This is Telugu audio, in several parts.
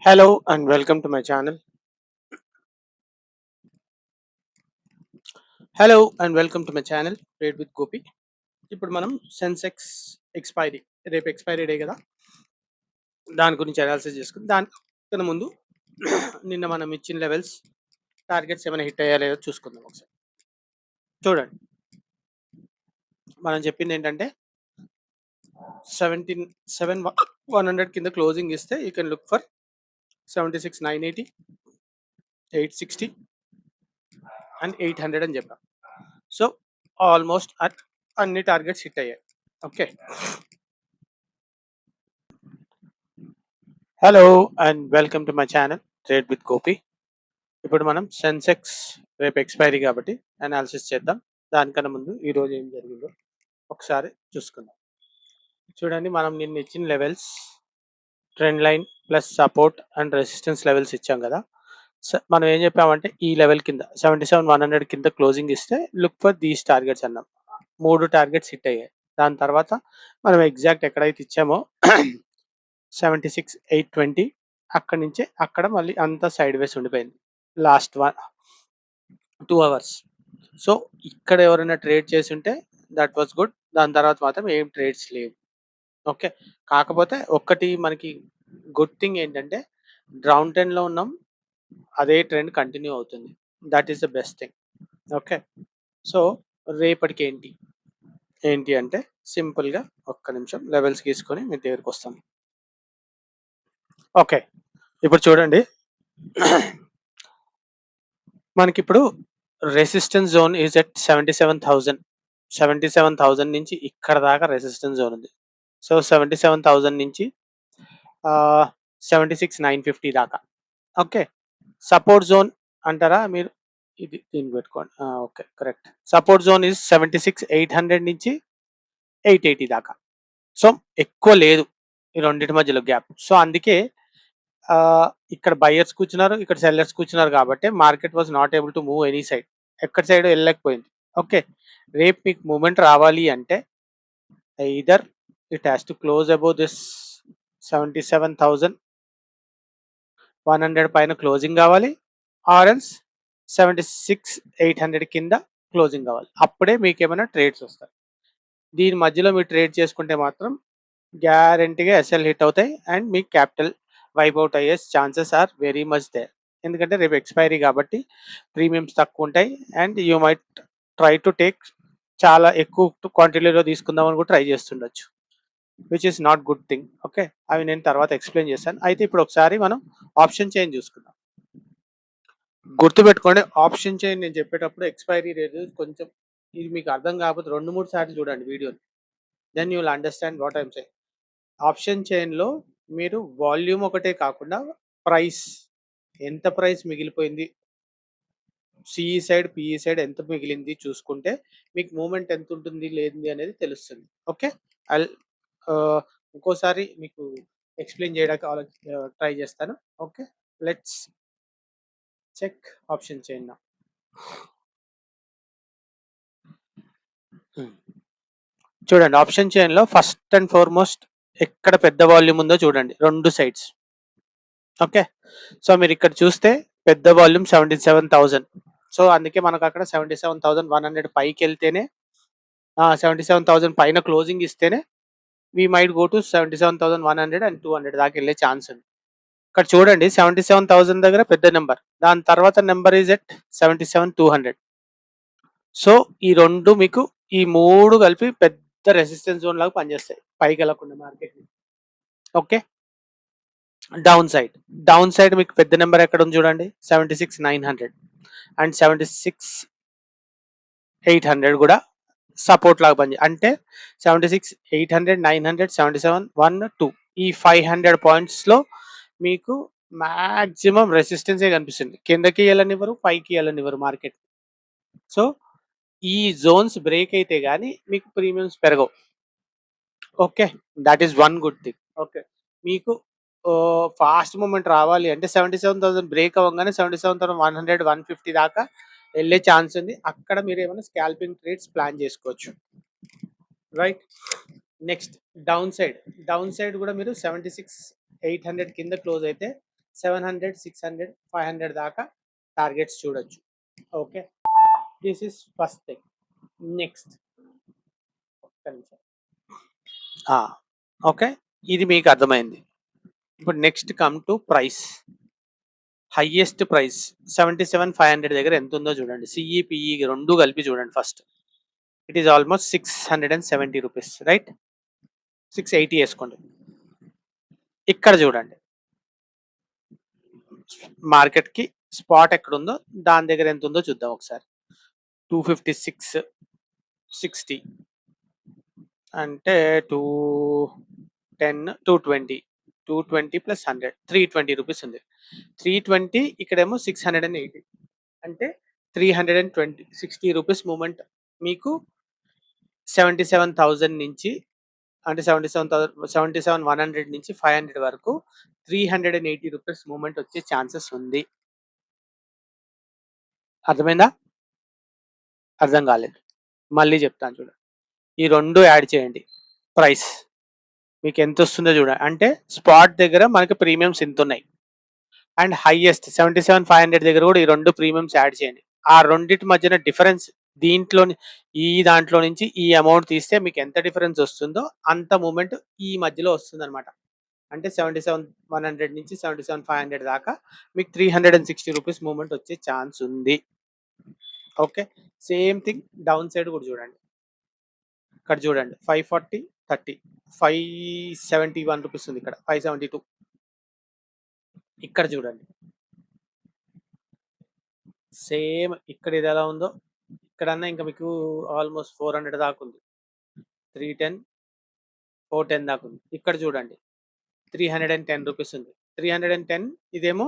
Hello and welcome to my channel. Hello and welcome to my channel. Trade with Gopi. ఇప్పుడు మనం సెన్సెక్స్ ఎక్స్పైరీ రేపు ఎక్స్పైరీ డే కదా, దాని గురించి అనాలిసిస్ చేసుకుని దానికన్నా ముందు నిన్న మనం ఇచ్చిన లెవెల్స్ టార్గెట్స్ ఏమైనా హిట్ అయ్యా లేదో చూసుకుందాం ఒకసారి. చూడండి, మనం చెప్పింది ఏంటంటే 100 కింద క్లోజింగ్ ఇస్తే you can look for 76,980, 860 and 800 అని చెప్పాం. సో ఆల్మోస్ట్ అన్ని టార్గెట్స్ హిట్ అయ్యాయి. Okay, hello and welcome to my channel trade with Gopi. ఇప్పుడు మనం సెన్సెక్స్ రేపు ఎక్స్పైరీ కాబట్టి అనాలిసిస్ చేద్దాం. దానికన్నా ముందు ఈరోజు ఏం జరిగిందో ఒకసారి చూసుకుందాం. చూడండి, మనం నిన్న ఇచ్చిన levels trend line plus support and resistance levels ఇచ్చాం కదా. మనం ఏం చెప్పామంటే ఈ లెవెల్ కింద 77,100 కింద క్లోజింగ్ ఇస్తే లుక్ ఫర్ దీస్ టార్గెట్స్ అన్నాం. 3 టార్గెట్స్ హిట్ అయ్యాయి. దాని తర్వాత మనం ఎగ్జాక్ట్ ఎక్కడైతే ఇచ్చామో 76,820 అక్కడి నుంచి అక్కడ మళ్ళీ అంతా సైడ్ వేస్ ఉండిపోయింది లాస్ట్ 2 అవర్స్. సో ఇక్కడ ఎవరైనా ట్రేడ్ చేసి ఉంటే దట్ వాస్ గుడ్. దాని తర్వాత మాత్రం ఏం ట్రేడ్స్ లేవు. ఓకే, కాకపోతే ఒక్కటి మనకి గుడ్ థింగ్ ఏంటంటే డౌన్ ట్రెండ్లో ఉన్నాం, అదే ట్రెండ్ కంటిన్యూ అవుతుంది. That is the best thing. Okay, so రేపటికి ఏంటి అంటే సింపుల్గా ఒక్క నిమిషం లెవెల్స్ గీసుకొని మీ దగ్గరికి వస్తాం. ఓకే, ఇప్పుడు చూడండి, మనకి ఇప్పుడు రెసిస్టెన్స్ జోన్ ఈజ్ ఎట్ 77,000 నుంచి ఇక్కడ దాకా రెసిస్టెన్స్ జోన్ ఉంది. సో 77,000 నుంచి 76,950 దాకా. ఓకే, సపోర్ట్ జోన్ అంటారా మీరు, ఇది దీన్ని పెట్టుకోండి. Okay, correct. Support zone is 76,800 నుంచి 880 దాకా. సో ఎక్కువ లేదు ఈ రెండింటి మధ్యలో గ్యాప్. సో అందుకే ఇక్కడ బయర్స్ కూర్చున్నారు, ఇక్కడ సెల్లర్స్ కూర్చున్నారు కాబట్టి market was not able to move any side. ఎక్కడ సైడ్ వెళ్ళలేకపోయింది. ఓకే, రేపు మీకు మూమెంట్ రావాలి అంటే either it has to close above this 77,100 పైన క్లోజింగ్ కావాలి, ఆర్ ఎల్స్ 76,800 కింద క్లోజింగ్ కావాలి. అప్పుడే మీకు ఏమైనా ట్రేడ్స్ వస్తాయి. దీని మధ్యలో మీరు ట్రేడ్ చేసుకుంటే మాత్రం గ్యారంటీగా ఎస్ఎల్ హిట్ అవుతాయి అండ్ మీకు క్యాపిటల్ వైప్ అవుట్ అయ్యే chances are very much there. ఎందుకంటే రేపు ఎక్స్పైరీ కాబట్టి ప్రీమియమ్స్ తక్కువ ఉంటాయి and you might try to take చాలా ఎక్కువ క్వాంటిటీలో తీసుకుందామని కూడా ట్రై చేస్తుండొచ్చు, which is not good thing. Okay, అవి నేను తర్వాత ఎక్స్ప్లెయిన్ చేశాను. అయితే ఇప్పుడు ఒకసారి మనం ఆప్షన్ చైన్ చూసుకుందాం. గుర్తుపెట్టుకోండి, ఆప్షన్ చైన్ నేను చెప్పేటప్పుడు ఎక్స్పైరీ రేట్ కొంచెం ఇది మీకు అర్థం కాకపోతే 2-3 సార్లు చూడండి వీడియోని, then you will understand what I'm saying. Option చైన్లో మీరు వాల్యూమ్ ఒకటే కాకుండా ప్రైస్, ఎంత ప్రైస్ మిగిలిపోయింది, సిఈ సైడ్ పిఈ సైడ్ ఎంత మిగిలింది చూసుకుంటే మీకు మూమెంట్ ఎంత ఉంటుంది లేనిది అనేది తెలుస్తుంది. ఓకే, ఇంకోసారి మీకు ఎక్స్ప్లెయిన్ చేయడానికి ట్రై చేస్తాను. Okay, let's check option chain. చూడండి, ఆప్షన్ చైన్లో ఫస్ట్ అండ్ ఫార్మోస్ట్ ఎక్కడ పెద్ద వాల్యూమ్ ఉందో చూడండి, 2 సైడ్స్. ఓకే, సో మీరు ఇక్కడ చూస్తే పెద్ద వాల్యూమ్ 77,000. సో అందుకే మనకు అక్కడ 77,100 పైకి వెళ్తేనే 77,000 పైన క్లోజింగ్ ఇస్తేనే we might go to 77,100 and 200 దాకా వెళ్ళే ఛాన్స్ ఉంది. ఇక్కడ చూడండి 77,000 దగ్గర పెద్ద నెంబర్, దాని తర్వాత నెంబర్ ఈజ్ ఎట్ 77,200. సో ఈ రెండు మీకు ఈ 3 కలిపి పెద్ద రెసిస్టెన్స్ జోన్ లాగా పనిచేస్తాయి పైకి వెళ్ళకుండా మార్కెట్. ఓకే, డౌన్ సైడ్ మీకు పెద్ద నెంబర్ ఎక్కడ ఉంది చూడండి, 76,900 అండ్ 76,800 కూడా సపోర్ట్ లాగా పని, అంటే 76,800, 900, 77, 1, 2 ఈ 500 పాయింట్స్లో మీకు మ్యాక్సిమం రెసిస్టెన్సే కనిపిస్తుంది. కిందకి వెళ్ళనివ్వరు, పైకి వెళ్ళనివ్వరు మార్కెట్. సో ఈ జోన్స్ బ్రేక్ అయితే కానీ మీకు ప్రీమియమ్స్ పెరగవు. Okay, that is one good thing. Okay, మీకు ఫాస్ట్ మూమెంట్ రావాలి అంటే 77,000 బ్రేక్ అవ్వగానే 77,100, 150 దాకా వెళ్ళే ఛాన్స్ ఉంది. అక్కడ మీరు ఏమైనా స్కాల్పింగ్ ట్రేడ్స్ ప్లాన్ చేసుకోవచ్చు. రైట్, నెక్స్ట్ డౌన్ సైడ్ కూడా మీరు 76,800 కింద క్లోజ్ అయితే 700, 600, 500 దాకా టార్గెట్స్ చూడొచ్చు. Okay, this is first thing. Next ఒక్క నిమిషం. ఓకే, ఇది మీకు అర్థమైంది. ఇప్పుడు next come to price. Highest price 77,500 దగ్గర ఎంత ఉందో చూడండి. సిఈపిఈ రెండు కలిపి చూడండి first. It is almost 670 rupees, right? 680 వేసుకోండి. ఇక్కడ చూడండి మార్కెట్కి స్పాట్ ఎక్కడ ఉందో దాని దగ్గర ఎంత ఉందో చూద్దాం ఒకసారి. 256, 60 అంటే 210, 220 ప్లస్ 100, 320 రూపీస్ ఉంది. 320 ఇక్కడేమో 680 అంటే 320, 60 రూపీస్ మూమెంట్ మీకు 77,000 నుంచి, అంటే 77,100 నుంచి 500 వరకు 380 రూపీస్ మూమెంట్ వచ్చే ఛాన్సెస్ ఉంది. అర్థమైందా? అర్థం కాలేదు, మళ్ళీ చెప్తాను చూడండి. ఈ రెండు యాడ్ చేయండి, ప్రైస్ మీకు ఎంత వస్తుందో చూడండి. అంటే స్పాట్ దగ్గర మనకి ప్రీమియమ్స్ ఇంత ఉన్నాయి, అండ్ హైయెస్ట్ 77,500 దగ్గర కూడా ఈ రెండు ప్రీమియమ్స్ యాడ్ చేయండి. ఆ రెండింటి మధ్యన డిఫరెన్స్ దాంట్లో నుంచి ఈ అమౌంట్ తీస్తే మీకు ఎంత డిఫరెన్స్ వస్తుందో అంత మూమెంట్ ఈ మధ్యలో వస్తుంది అనమాట. అంటే 77,100 నుంచి 77,500 దాకా మీకు 360 రూపీస్ మూమెంట్ వచ్చే ఛాన్స్ ఉంది. Okay, same thing down side కూడా చూడండి. ఇక్కడ చూడండి 540, 30, 571 రూపీస్ ఉంది. ఇక్కడ 572. ఇక్కడ చూడండి సేమ్ ఇక్కడ ఇది ఎలా ఉందో ఇక్కడన్నా ఇంకా మీకు ఆల్మోస్ట్ 400 దాకా ఉంది. 310, 410 దాకా ఉంది. ఇక్కడ చూడండి 310 రూపీస్ ఉంది. 310 ఇదేమో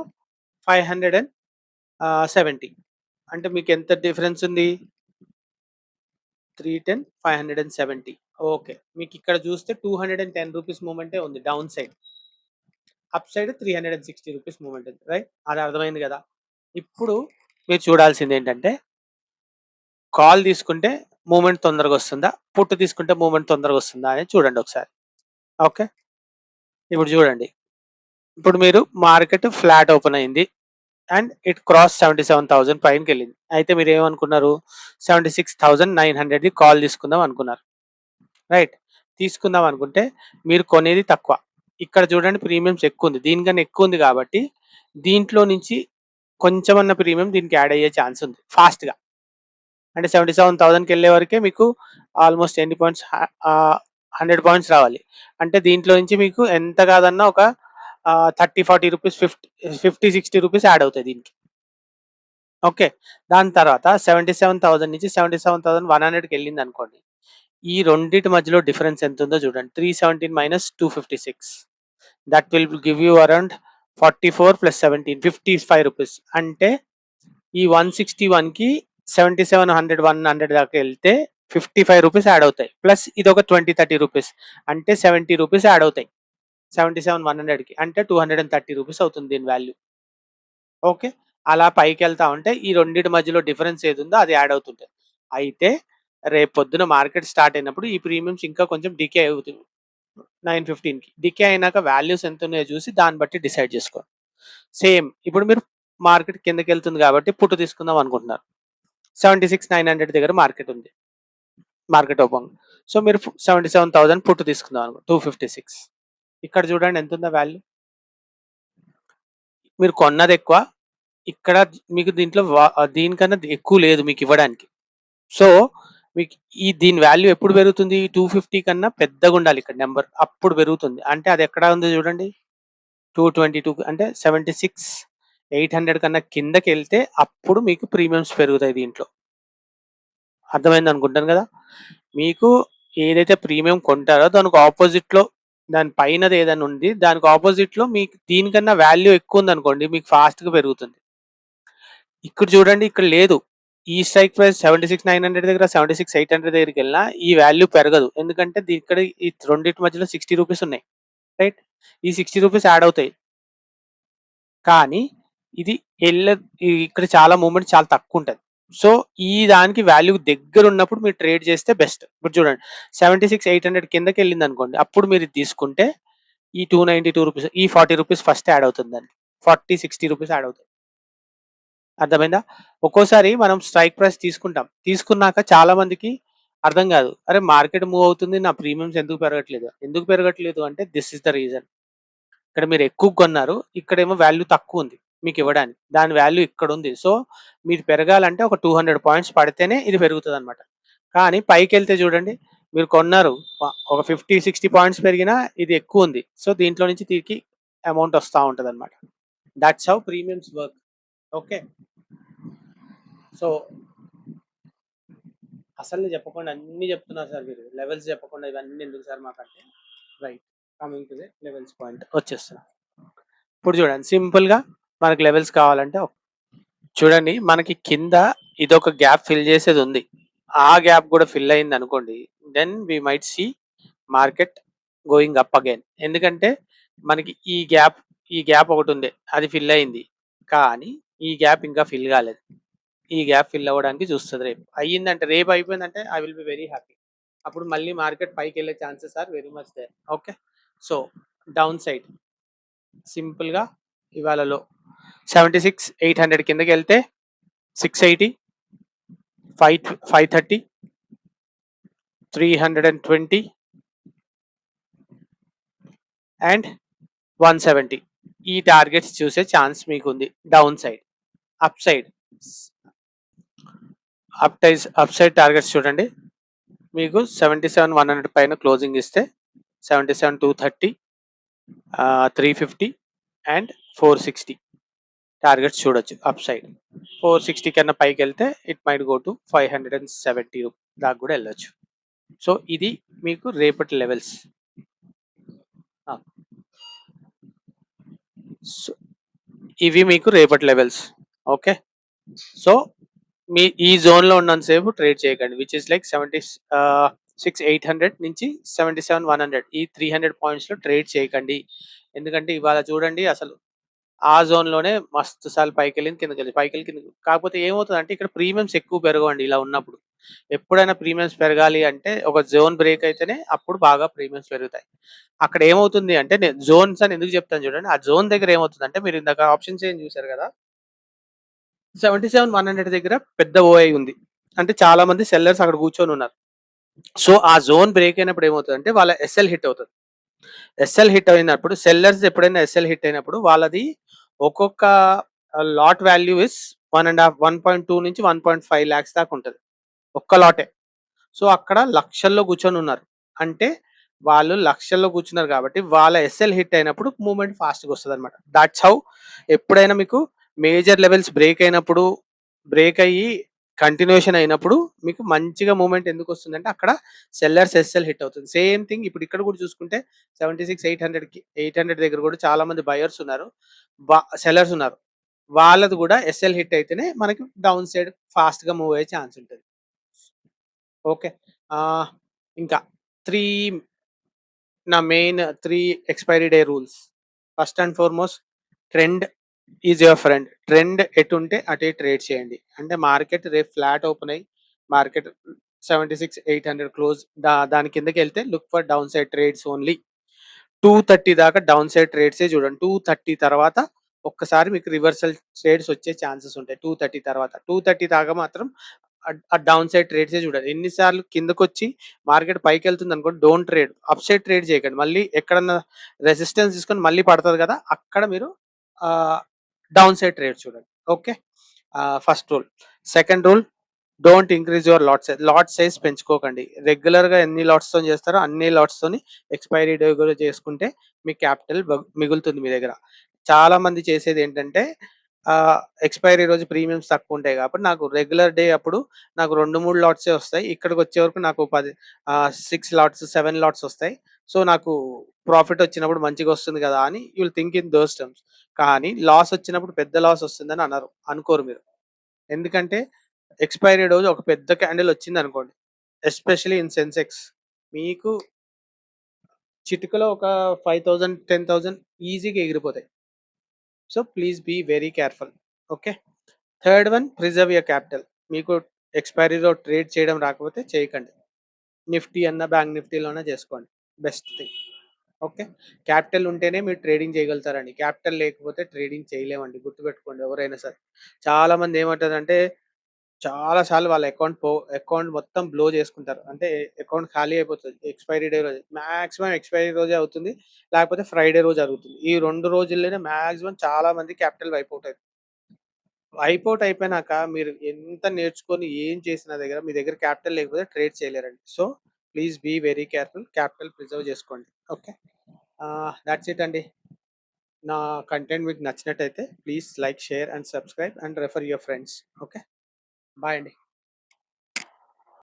570. అంటే మీకు ఎంత డిఫరెన్స్ ఉంది? 310, 570. ఓకే, మీకు ఇక్కడ చూస్తే 210 రూపీస్ మూమెంటే ఉంది down side. Up side 360 rupees moment ఉంది, రైట్? అది అర్థమైంది కదా. ఇప్పుడు మీరు చూడాల్సింది ఏంటంటే కాల్ తీసుకుంటే మూమెంట్ తొందరగా వస్తుందా, పుట్టు తీసుకుంటే మూమెంట్ తొందరగా వస్తుందా అని చూడండి ఒకసారి. ఓకే, ఇప్పుడు చూడండి. ఇప్పుడు మీరు మార్కెట్ ఫ్లాట్ ఓపెన్ అయింది అండ్ ఇట్ క్రాస్ 77,000 పైనకి వెళ్ళింది. అయితే మీరు ఏమనుకున్నారు? 76,900 కాల్ తీసుకుందాం అనుకున్నారు, రైట్? తీసుకుందాం అనుకుంటే మీరు కొనేది తక్కువ. ఇక్కడ చూడండి ప్రీమియమ్స్ ఎక్కువ ఉంది, దీనికన్నా ఎక్కువ ఉంది కాబట్టి దీంట్లో నుంచి కొంచెం అన్న ప్రీమియం దీనికి యాడ్ అయ్యే ఛాన్స్ ఉంది ఫాస్ట్గా. అంటే 77,000కి వెళ్ళే వరకే మీకు ఆల్మోస్ట్ ఎన్ని పాయింట్స్? 100 పాయింట్స్ రావాలి. అంటే దీంట్లో నుంచి మీకు ఎంత కాదన్నా ఒక 30, 40 రూపీస్, 50, 60 రూపీస్ యాడ్ అవుతాయి దీనికి. ఓకే, దాని తర్వాత 77,000 నుంచి 77,100కి వెళ్ళింది అనుకోండి. ఈ రెండింటి మధ్యలో డిఫరెన్స్ ఎంత ఉందో చూడండి. 317 minus 256, that will give you around 44 plus 17, 55 rupees. అంటే ఈ 161కి 77, 100 దాకా వెళ్తే 55 రూపీస్ యాడ్ అవుతాయి. ప్లస్ ఇది ఒక 20, 30 రూపీస్ అంటే 70 రూపీస్ యాడ్ అవుతాయి 77, 100కి. అంటే 230 రూపీస్ అవుతుంది దీని వాల్యూ. ఓకే, అలా పైకి వెళ్తా ఉంటే ఈ రెండింటి మధ్యలో డిఫరెన్స్ ఏది ఉందో అది యాడ్ అవుతుంటుంది. అయితే రేపు పొద్దున మార్కెట్ స్టార్ట్ అయినప్పుడు ఈ ప్రీమియమ్స్ ఇంకా కొంచెం డికే అవుతుంది. 915కి డికే అయినాక వాల్యూస్ ఎంత ఉన్నాయో చూసి దాన్ని బట్టి డిసైడ్ చేసుకోండి. సేమ్ ఇప్పుడు మీరు మార్కెట్ కిందకి వెళ్తుంది కాబట్టి పుట్టు తీసుకుందాం అనుకుంటున్నారు. 76,900 దగ్గర మార్కెట్ ఉంది, మార్కెట్ ఓపెన్. సో మీరు 77,000 పుట్టు తీసుకుందాం అనుకో, 256. ఇక్కడ చూడండి ఎంత ఉందో వాల్యూ. మీరు కొన్నది ఎక్కువ, ఇక్కడ మీకు దీంట్లో దీనికన్నా ఎక్కువ లేదు మీకు ఇవ్వడానికి. సో మీకు దీని వాల్యూ ఎప్పుడు పెరుగుతుంది? 250 కన్నా పెద్దగా ఉండాలి ఇక్కడ నెంబర్, అప్పుడు పెరుగుతుంది. అంటే అది ఎక్కడ ఉంది చూడండి, 222 అంటే 76,800 కన్నా కిందకి వెళ్తే అప్పుడు మీకు ప్రీమియమ్స్ పెరుగుతాయి దీంట్లో. అర్థమైంది అనుకుంటాను కదా. మీకు ఏదైతే ప్రీమియం కొంటారో దానికి ఆపోజిట్లో దాని పైనది ఏదైనా ఉంది, దానికి ఆపోజిట్లో మీకు దీనికన్నా వాల్యూ ఎక్కువ ఉంది అనుకోండి, మీకు ఫాస్ట్గా పెరుగుతుంది. ఇక్కడ చూడండి ఇక్కడ లేదు. ఈ స్ట్రైక్ ప్రైస్ 76,900 దగ్గర 76,800 దగ్గరికి వెళ్ళినా ఈ వాల్యూ పెరగదు. ఎందుకంటే ఇక్కడ ఈ రెండింటి మధ్యలో 60 రూపీస్ ఉన్నాయి, రైట్? ఈ 60 రూపీస్ యాడ్ అవుతాయి. కానీ ఇది ఇక్కడ చాలా మూమెంట్ చాలా తక్కువ ఉంటుంది. సో ఈ దానికి వాల్యూ దగ్గర ఉన్నప్పుడు మీరు ట్రేడ్ చేస్తే బెస్ట్. ఇప్పుడు చూడండి 76,800 కిందకి వెళ్ళింది అనుకోండి, అప్పుడు మీరు తీసుకుంటే ఈ 292 రూపీస్, ఈ 40 రూపీస్ ఫస్ట్ యాడ్ అవుతుందండి. 40-60 రూపీస్ యాడ్ అవుతాయి. అర్థమైందా? ఒక్కోసారి మనం స్ట్రైక్ ప్రైస్ తీసుకుంటాం. తీసుకున్నాక చాలా మందికి అర్థం కాదు. అరే మార్కెట్ మూవ్ అవుతుంది. నా ప్రీమియమ్స్ ఎందుకు పెరగట్లేదు? ఎందుకు పెరగట్లేదు అంటే దిస్ ఈస్ ద రీజన్. ఇక్కడ మీరు ఎక్కువ కొన్నారు. ఇక్కడేమో వాల్యూ తక్కువుంది మీకివ్వడానికి. దాని వాల్యూ ఇక్కడుంది. సో, మీరు పెరగాలంటే ఒక 200 పాయింట్స్ పడితేనే ఇది పెరుగుతదనమాట. కానీ పైకెళ్తే చూడండి, మీరు కొన్నారు. ఒక 50, 60 పాయింట్స్ పెరిగినా ఇది ఎక్కువుంది. సో, దీంట్లో నుంచి తిరిగి అమౌంట్ వస్తా ఉంటదనమాట. Thoughts how premiums work. Okay. So, అసలు చెప్పకుండా అన్నీ చెప్తున్నారు సార్ మీరు. లెవెల్స్ చెప్పకుండా ఇవన్నీ ఎందుకు సార్ మాకంటే? Right. Coming to the levels point వచ్చేస్తున్నా. ఇప్పుడు చూడండి సింపుల్‌గా మనకు లెవెల్స్ కావాలంటే చూడండి మనకి కింద ఇదొక గ్యాప్ ఫిల్ చేసేదుంది. ఆ గ్యాప్ కూడా ఫిల్ అయిందనుకోండి. Then we might see market going up again. ఎందుకంటే మనకి ఈ గ్యాప్ ఒకటుంది. అది ఫిల్ అయింది. కానీ ఈ గ్యాప్ ఇంకా ఫిల్ కాలేదు. ఈ గ్యాప్ ఫిల్ అవ్వడానికి చూస్తది రేపు. అయ్యిందంటే రేపు అయిపోయిందంటే I will be very happy. అప్పుడు మళ్ళీ మార్కెట్ పైకెళ్ళే chances are very much there. Okay. So, down side సింపుల్‌గా ఇవాళ లో 76,800 కిందకెళ్తే 680, 530, 320 అండ్ 170 ఈ టార్గెట్స్ చూసే ఛాన్స్ మీకుంది down side. Up side up side targets చూడండి. మీకు 77,100 పైన క్లోజింగ్ ఇస్తే 77,230, 350 అండ్ 460 టార్గెట్స్ చూడొచ్చు అప్ సైడ్. 460 కన్నా పైకి వెళ్తే ఇట్ మైట్ గో టు 570 దాకా కూడా వెళ్ళొచ్చు. సో ఇది మీకు రేపటి లెవెల్స్. సో ఇవి మీకు రేపటి లెవెల్స్. ఓకే. సో మీ ఈ జోన్లో ఉన్నంతసేపు ట్రేడ్ చేయకండి. విచ్ ఇస్ లైక్ 76,800 నుంచి 77,100 ఈ 300 పాయింట్స్లో ట్రేడ్ చేయకండి. ఎందుకంటే ఇవాళ చూడండి అసలు ఆ జోన్లోనే మస్తు సార్లు పైకెళ్ళింది, కిందకెళ్ళి పైకెళ్ళి కింద. కాకపోతే ఏమవుతుందంటే ఇక్కడ ప్రీమియమ్స్ ఎక్కువ పెరగవండి ఇలా ఉన్నప్పుడు. ఎప్పుడైనా ప్రీమియమ్స్ పెరగాలి అంటే ఒక జోన్ బ్రేక్ అయితేనే అప్పుడు బాగా ప్రీమియమ్స్ పెరుగుతాయి. అక్కడ ఏమవుతుంది అంటే నేను జోన్స్ అని ఎందుకు చెప్తాను చూడండి. ఆ జోన్ దగ్గర ఏమవుతుందంటే మీరు ఇందాక ఆప్షన్ చేంజ్ చూసారు కదా, 77,100 దగ్గర పెద్ద ఓఐ ఉంది. అంటే చాలా మంది సెల్లర్స్ అక్కడ కూర్చొని ఉన్నారు. సో ఆ జోన్ బ్రేక్ అయినప్పుడు ఏమవుతుందంటే వాళ్ళ ఎస్ఎల్ హిట్ అవుతుంది. ఎస్ఎల్ హిట్ అయినప్పుడు సెల్లర్స్ ఎప్పుడైనా ఎస్ఎల్ హిట్ అయినప్పుడు వాళ్ళది ఒక్కొక్క లాట్ వాల్యూ ఇస్ 1.2 నుంచి 1.5 lakhs దాకా ఉంటుంది ఒక్క లాటే. సో అక్కడ లక్షల్లో కూర్చొని ఉన్నారు. అంటే వాళ్ళు లక్షల్లో కూర్చున్నారు కాబట్టి వాళ్ళ ఎస్ఎల్ హిట్ అయినప్పుడు మూవ్మెంట్ ఫాస్ట్గా వస్తుంది అనమాట. దాట్స్ హౌ ఎప్పుడైనా మీకు మేజర్ లెవెల్స్ బ్రేక్ అయినప్పుడు, బ్రేక్ అయ్యి కంటిన్యూషన్ అయినప్పుడు మీకు మంచిగా మూవ్మెంట్ ఎందుకు వస్తుందంటే అక్కడ సెల్లర్స్ ఎస్ఎల్ హిట్ అవుతుంది. సేమ్ థింగ్ ఇప్పుడు ఇక్కడ కూడా చూసుకుంటే 76,800 దగ్గర కూడా చాలా మంది బయర్స్ ఉన్నారు, సెల్లర్స్ ఉన్నారు. వాళ్ళది కూడా ఎస్ఎల్ హిట్ అయితేనే మనకి డౌన్ సైడ్ ఫాస్ట్గా మూవ్ అయ్యే ఛాన్స్ ఉంటుంది. ఓకే. ఇంకా 3 నా main 3 expiry day rules. First and foremost trend is your friend. Trend ఎటుంటే అటే ట్రేడ్ చేయండి. అంటే మార్కెట్ రేపు ఫ్లాట్ ఓపెన్ అయ్యి మార్కెట్ 76,800 క్లోజ్ దాని కిందకెళ్తే look for downside trades only. 230 దాకా డౌన్ సైడ్ ట్రేడ్సే చూడండి. 230 తర్వాత ఒక్కసారి మీకు రివర్సల్ ట్రేడ్స్ వచ్చే ఛాన్సెస్ ఉంటాయి. 230 తర్వాత 230 దాకా మాత్రం ఆ డౌన్ సైడ్ ట్రేడ్సే చూడండి. ఎన్నిసార్లు కిందకొచ్చి మార్కెట్ పైకెళ్తుంది అనుకోండి, don't trade. Up side trade చేయకండి. మళ్ళీ ఎక్కడన్నా రెసిస్టెన్స్ తీసుకొని మళ్ళీ పడతది కదా, అక్కడ మీరు డౌన్ సైడ్ ట్రేడ్ చూడండి. Okay. First rule. Second rule, don't increase your lot size. Lot size పెంచుకోకండి. రెగ్యులర్గా ఎన్ని లాట్స్తో చేస్తారో అన్ని లాట్స్తోని ఎక్స్పైరీ డే కూడా చేసుకుంటే మీ క్యాపిటల్ మిగులుతుంది మీ దగ్గర. చాలా మంది చేసేది ఏంటంటే ఎక్స్పైరీ రోజు ప్రీమియమ్స్ తక్కువ ఉంటాయి కాబట్టి నాకు రెగ్యులర్ డే అప్పుడు నాకు 2-3 లాట్సే వస్తాయి. ఇక్కడికి వచ్చే వరకు నాకు 6 లాట్స్ 7 లాట్స్ వస్తాయి. సో నాకు ప్రాఫిట్ వచ్చినప్పుడు మంచిగా వస్తుంది కదా అని you will think in those terms. కానీ లాస్ వచ్చినప్పుడు పెద్ద లాస్ వస్తుందని అనుకోరు మీరు. ఎందుకంటే ఎక్స్పైరీ రోజు ఒక పెద్ద క్యాండిల్ వచ్చింది అనుకోండి, ఎస్పెషల్లీ ఇన్ సెన్సెక్స్, మీకు చిటికలో ఒక 5,000 10,000 ఈజీగా ఎగిరిపోతాయి. So please be very careful. Okay. Third one, preserve your capital. మీకు ఎక్స్పైరీలో ట్రేడ్ చేయడం రాకపోతే చేయకండి. నిఫ్టీ అన్న బ్యాంక్ నిఫ్టీలోనే చేసుకోండి. Best thing. ఓకే. క్యాపిటల్ ఉంటేనే మీరు ట్రేడింగ్ చేయగలుగుతారండి. క్యాపిటల్ లేకపోతే ట్రేడింగ్ చేయలేమండి. గుర్తుపెట్టుకోండి ఎవరైనా సరే. చాలామంది ఏమంటారంటే చాలా సార్లు వాళ్ళ అకౌంట్ మొత్తం బ్లో చేసుకుంటారు. అంటే అకౌంట్ ఖాళీ అయిపోతది. ఎక్స్‌పైరీ డే రోజు. మాక్సిమం ఎక్స్‌పైరీ రోజే అవుతుంది. లేకపోతే ఫ్రైడే రోజు జరుగుతుంది. ఈ 2 రోజుల్లోనే మాక్సిమం చాలా మంది క్యాపిటల్ వైప్ ఔట్ అయితుంది. వైప్ ఔట్ అయిపోయినాక మీరు ఎంత నేర్చుకొని ఏం చేసినా మీ దగ్గర క్యాపిటల్ లేకపోతే ట్రేడ్ చేయలేరండి. So, please be very careful. Capital preserve చేసుకోండి. ఓకే. థాట్స్ ఇట్ అండి. నా కంటెంట్ మీకు నచ్చినట్టయితే please like, share and subscribe and refer your friends. Okay. Bye అండి.